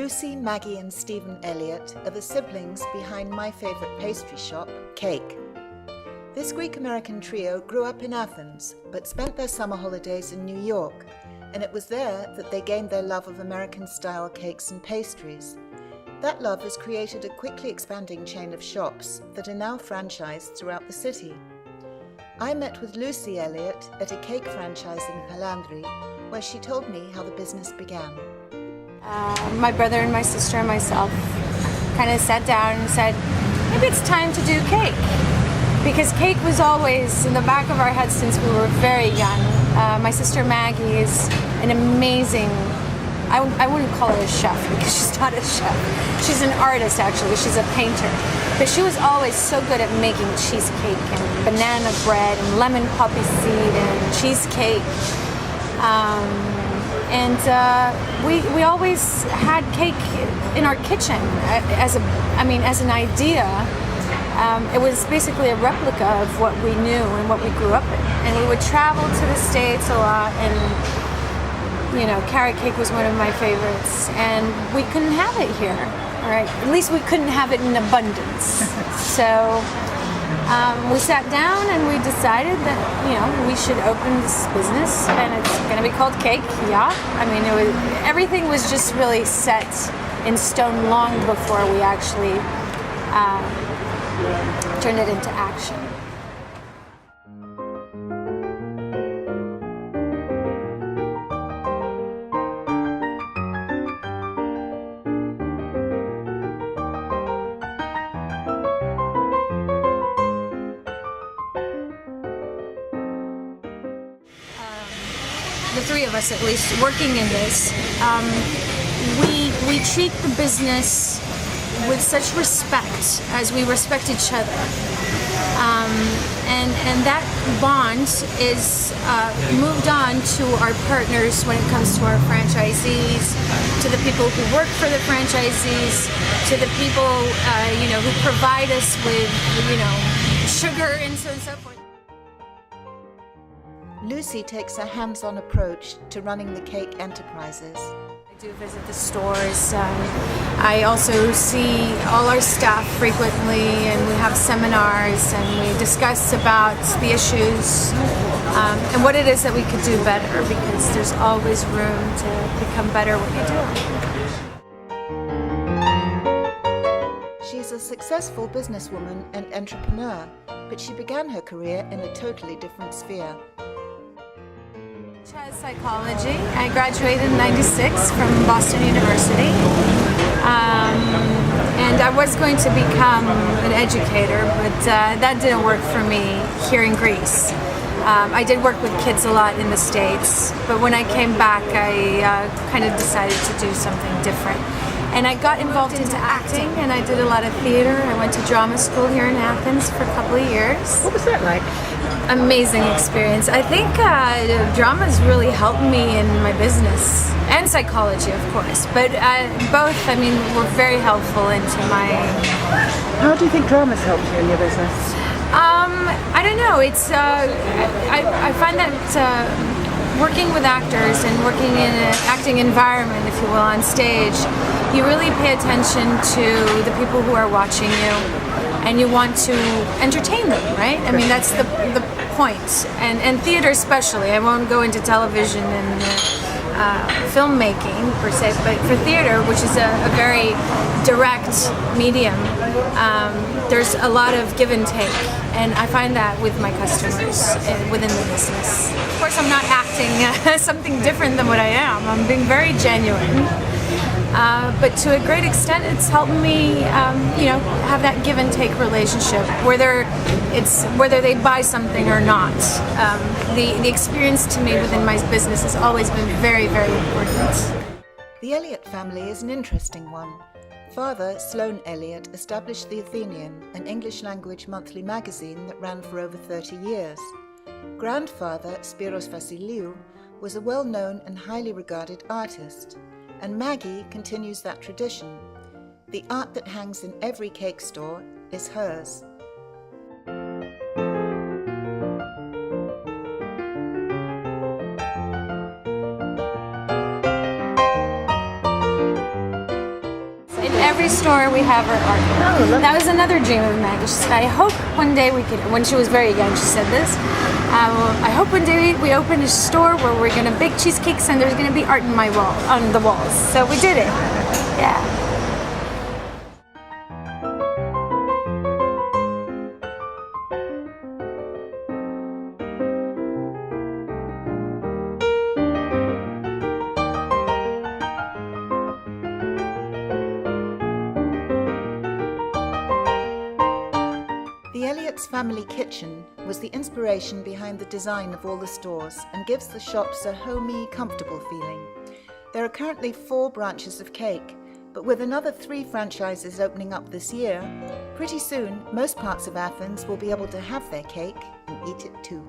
Lucy, Maggie and Stephen Elliott are the siblings behind my favourite pastry shop, Cake. This Greek-American trio grew up in Athens, but spent their summer holidays in New York, and it was there that they gained their love of American-style cakes and pastries. That love has created a quickly expanding chain of shops that are now franchised throughout the city. I met with Lucy Elliott at a cake franchise in Palandri, where she told me how the business began. My brother and my sister and myself kind of sat down and said, maybe it's time to do cake. Because cake was always in the back of our heads since we were very young. My sister Maggie is an amazing, I wouldn't call her a chef because she's not a chef. She's an artist actually, she's a painter. But she was always so good at making cheesecake and banana bread and lemon poppy seed and cheesecake. We always had cake in our kitchen as an idea. It was basically a replica of what we knew and what we grew up in. And we would travel to the States a lot, and carrot cake was one of my favorites. And we couldn't have it here, all right? At least we couldn't have it in abundance. So we sat down and we decided that we should open this business, and it's going to be called Cake. Yeah, everything was just really set in stone long before we actually turned it into action. The three of us, at least, working in this, we treat the business with such respect as we respect each other. And that bond is moved on to our partners when it comes to our franchisees, to the people who work for the franchisees, to the people who provide us with sugar and so forth. Lucy takes a hands-on approach to running the cake enterprises. I do visit the stores. I also see all our staff frequently, and we have seminars, and we discuss about the issues and what it is that we could do better, because there's always room to become better what you do. She's a successful businesswoman and entrepreneur, but she began her career in a totally different sphere. Psychology. I graduated in '96 from Boston University, and I was going to become an educator, but that didn't work for me here in Greece. I did work with kids a lot in the States, but when I came back, I kind of decided to do something different. And I got involved into acting, and I did a lot of theater. I went to drama school here in Athens for a couple of years. What was that like? Amazing experience. I think drama's really helped me in my business, and psychology, of course. But both, were very helpful into my... How do you think drama's helped you in your business? I don't know. It's I find that working with actors and working in an acting environment, if you will, on stage, you really pay attention to the people who are watching you, and you want to entertain them, right? That's the point. And theater especially. I won't go into television and filmmaking per se, but for theater, which is a very direct medium, there's a lot of give and take, and I find that with my customers within the business. Of course, I'm not acting something different than what I am. I'm being very genuine. But to a great extent, it's helped me, have that give and take relationship, whether they buy something or not. The experience to me within my business has always been very, very important. The Elliott family is an interesting one. Father, Sloan Elliott, established the Athenian, an English-language monthly magazine that ran for over 30 years. Grandfather, Spiros Vassiliou, was a well-known and highly regarded artist. And Maggie continues that tradition. The art that hangs in every cake store is hers. every store we have her art. Oh, lovely. That was another dream of Maggie. She said, I hope one day we could, when she was very young, she said this, I hope one day we open a store where we're going to bake cheesecakes and there's going to be art in my wall, on the walls. So we did it. Yeah. The Elliott's family kitchen was the inspiration behind the design of all the stores and gives the shops a homey, comfortable feeling. There are currently 4 branches of Cake, but with another 3 franchises opening up this year, pretty soon most parts of Athens will be able to have their cake and eat it too.